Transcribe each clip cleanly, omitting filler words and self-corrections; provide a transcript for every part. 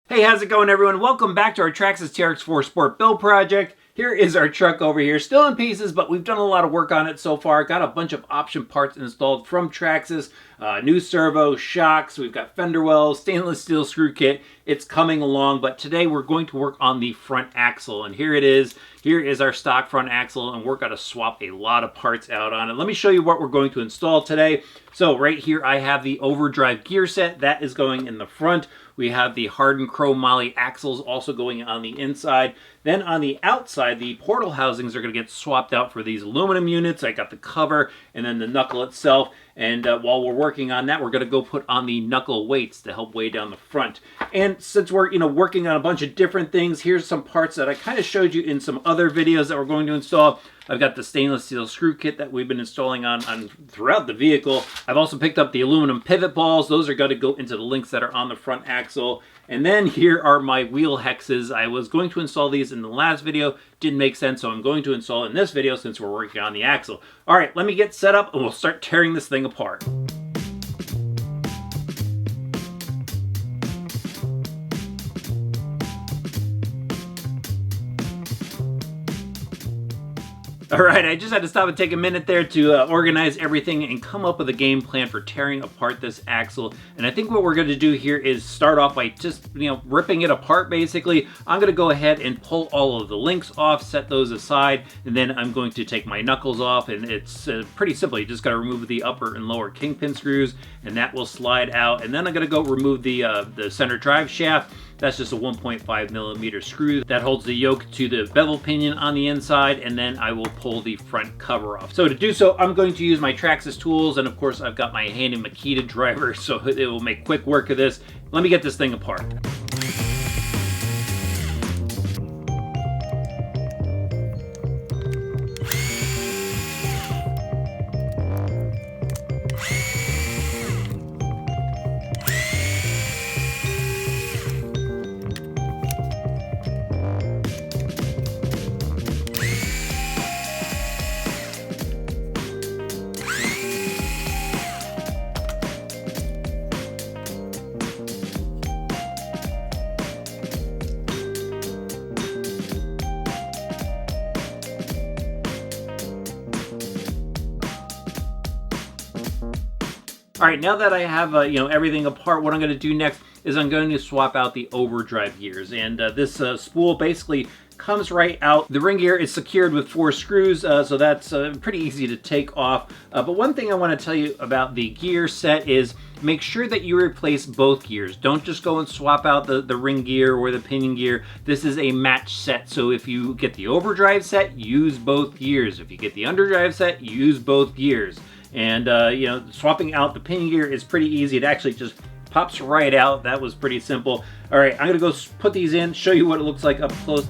Hey, how's it going, everyone? Welcome back to our Traxxas TRX-4 Sport build project. Here is our truck over here, still in pieces, but we've done a lot of work on it so far. Got a bunch of option parts installed from Traxxas, new servo, shocks, we've got fender wells, stainless steel screw kit. It's coming along, but today we're going to work on the front axle, and here it is. Here is our stock front axle, and we're going to swap a lot of parts out on it. Let me show you what we're going to install today. So right here I have the overdrive gear set. That is going in the front. We have the hardened chrome moly axles also going on the inside. Then on the outside, the portal housings are going to get swapped out for these aluminum units. I got the cover and then the knuckle itself. And while we're working on that, we're going to go put on the knuckle weights to help weigh down the front. And since we're working on a bunch of different things, here's some parts that I kind of showed you in some other videos that we're going to install. I've got the stainless steel screw kit that we've been installing on throughout the vehicle. I've also picked up the aluminum pivot balls. Those are going to go into the links that are on the front axle. And then here are my wheel hexes. I was going to install these in the last video. Didn't make sense, so I'm going to install it in this video since we're working on the axle. All right, let me get set up and we'll start tearing this thing apart. All right, I just had to stop and take a minute there to organize everything and come up with a game plan for tearing apart this axle. And I think what we're going to do here is start off by just, ripping it apart, basically. I'm going to go ahead and pull all of the links off, set those aside, and then I'm going to take my knuckles off, and it's pretty simple. You just got to remove the upper and lower kingpin screws, and that will slide out. And then I'm going to go remove the center drive shaft. That's just a 1.5 millimeter screw that holds the yoke to the bevel pinion on the inside, and then I will pull the front cover off. So to do so, I'm going to use my Traxxas tools, and of course I've got my handy Makita driver, so it will make quick work of this. Let me get this thing apart. All right, now that I have everything apart, what I'm going to do next is I'm going to swap out the overdrive gears. And this spool basically comes right out. The ring gear is secured with 4 screws, so that's pretty easy to take off. But one thing I want to tell you about the gear set is make sure that you replace both gears. Don't just go and swap out the ring gear or the pinion gear. This is a match set, so if you get the overdrive set, use both gears. If you get the underdrive set, use both gears. And swapping out the pinion gear is pretty easy. It actually just pops right out. That was pretty simple. All right, I'm gonna go put these in, show you what it looks like up close.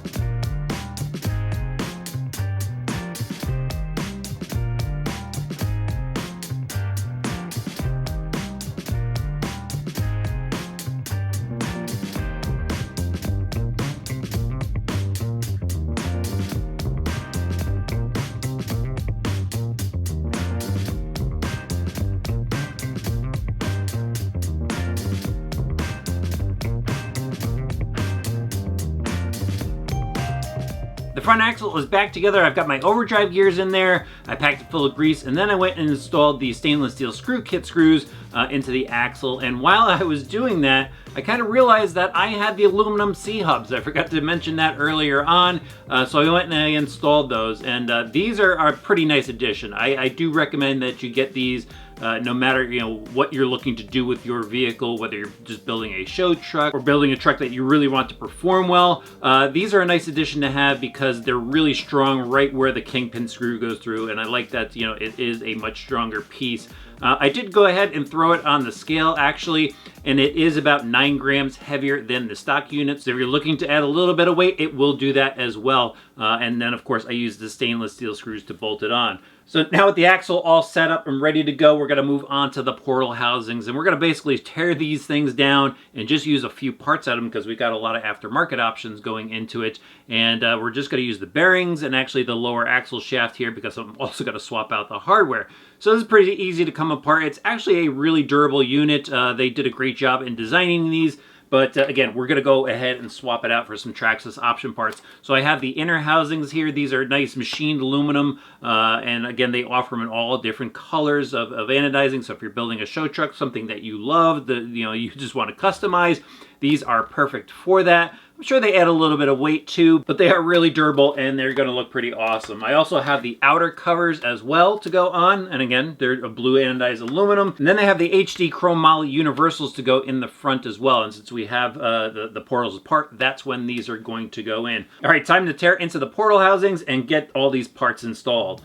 The front axle is back together. I've got my overdrive gears in there. I packed it full of grease, and then I went and installed the stainless steel screw kit screws into the axle. And while I was doing that, I kind of realized that I had the aluminum C-hubs. I forgot to mention that earlier on, so I went and I installed those. And these are a pretty nice addition. I do recommend that you get these no matter what you're looking to do with your vehicle, whether you're just building a show truck or building a truck that you really want to perform well. These are a nice addition to have because they're really strong right where the kingpin screw goes through, and I like that it is a much stronger piece. I did go ahead and throw it on the scale actually, and it is about 9 grams heavier than the stock unit. So if you're looking to add a little bit of weight, it will do that as well. And then of course I used the stainless steel screws to bolt it on. So now with the axle all set up and ready to go, we're going to move on to the portal housings, and we're going to basically tear these things down and just use a few parts out of them because we've got a lot of aftermarket options going into it. And we're just going to use the bearings and actually the lower axle shaft here because I'm also going to swap out the hardware. So this is pretty easy to come apart. It's actually a really durable unit. They did a great job in designing these. But again, we're going to go ahead and swap it out for some Traxxas option parts. So I have the inner housings here. These are nice machined aluminum. And again, they offer them in all different colors of anodizing. So if you're building a show truck, something that you love, you just want to customize, these are perfect for that. I'm sure they add a little bit of weight too, but they are really durable and they're going to look pretty awesome. I also have the outer covers as well to go on. And again, they're a blue anodized aluminum. And then they have the HD chrome moly universals to go in the front as well. And since we have the portals apart, that's when these are going to go in. All right, time to tear into the portal housings and get all these parts installed.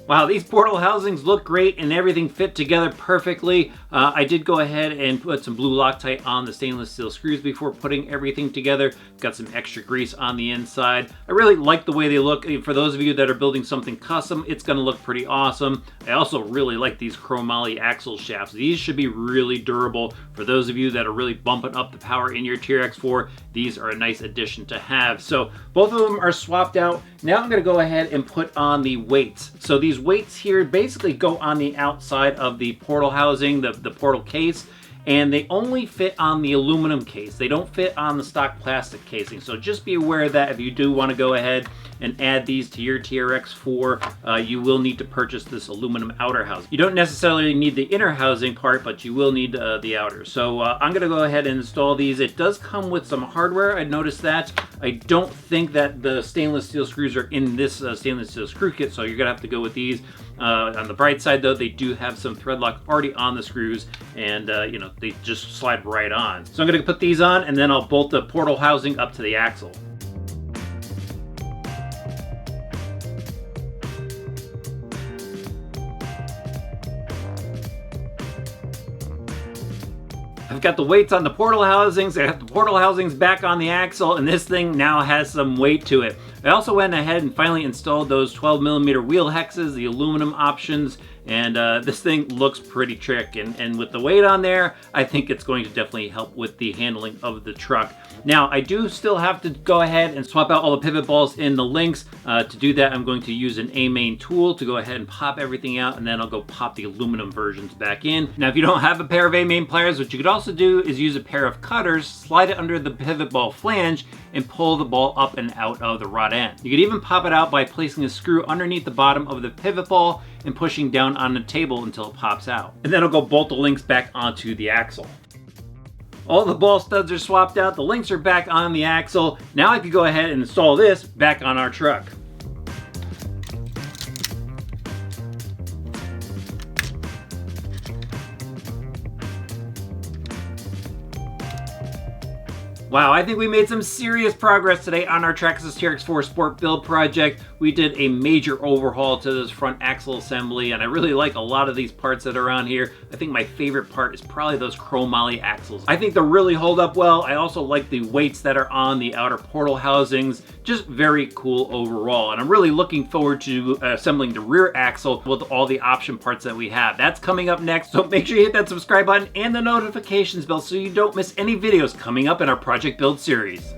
Wow, these portal housings look great and everything fit together perfectly. I did go ahead and put some blue Loctite on the stainless steel screws before putting everything together. Got some extra grease on the inside. I really like the way they look. For those of you that are building something custom, it's going to look pretty awesome. I also really like these chromoly axle shafts. These should be really durable. For those of you that are really bumping up the power in your TRX-4, these are a nice addition to have. So both of them are swapped out. Now I'm going to go ahead and put on the weights. So these weights here basically go on the outside of the portal housing, the portal case, and they only fit on the aluminum case. They don't fit on the stock plastic casing. So just be aware of that if you do want to go ahead and add these to your TRX-4, you will need to purchase this aluminum outer housing. You don't necessarily need the inner housing part, but you will need the outer. So I'm going to go ahead and install these. It does come with some hardware. I noticed that. I don't think that the stainless steel screws are in this stainless steel screw kit, so you're going to have to go with these. On the bright side though, they do have some thread lock already on the screws, and they just slide right on. So I'm going to put these on, and then I'll bolt the portal housing up to the axle. I've got the weights on the portal housings, I have the portal housings back on the axle, and this thing now has some weight to it. I also went ahead and finally installed those 12mm wheel hexes, the aluminum options, and this thing looks pretty trick. And with the weight on there, I think it's going to definitely help with the handling of the truck. Now, I do still have to go ahead and swap out all the pivot balls in the links. To do that, I'm going to use an A-main tool to go ahead and pop everything out, and then I'll go pop the aluminum versions back in. Now, if you don't have a pair of A-main pliers, what you could also do is use a pair of cutters, slide it under the pivot ball flange, and pull the ball up and out of the rod end. You could even pop it out by placing a screw underneath the bottom of the pivot ball and pushing down on the table until it pops out. And then I'll go bolt the links back onto the axle. All the ball studs are swapped out, the links are back on the axle. Now I could go ahead and install this back on our truck. Wow, I think we made some serious progress today on our Traxxas TRX-4 Sport build project. We did a major overhaul to this front axle assembly, and I really like a lot of these parts that are on here. I think my favorite part is probably those chromoly axles. I think they really hold up well. I also like the weights that are on the outer portal housings. Just very cool overall, and I'm really looking forward to assembling the rear axle with all the option parts that we have. That's coming up next, so make sure you hit that subscribe button and the notifications bell so you don't miss any videos coming up in our project build series.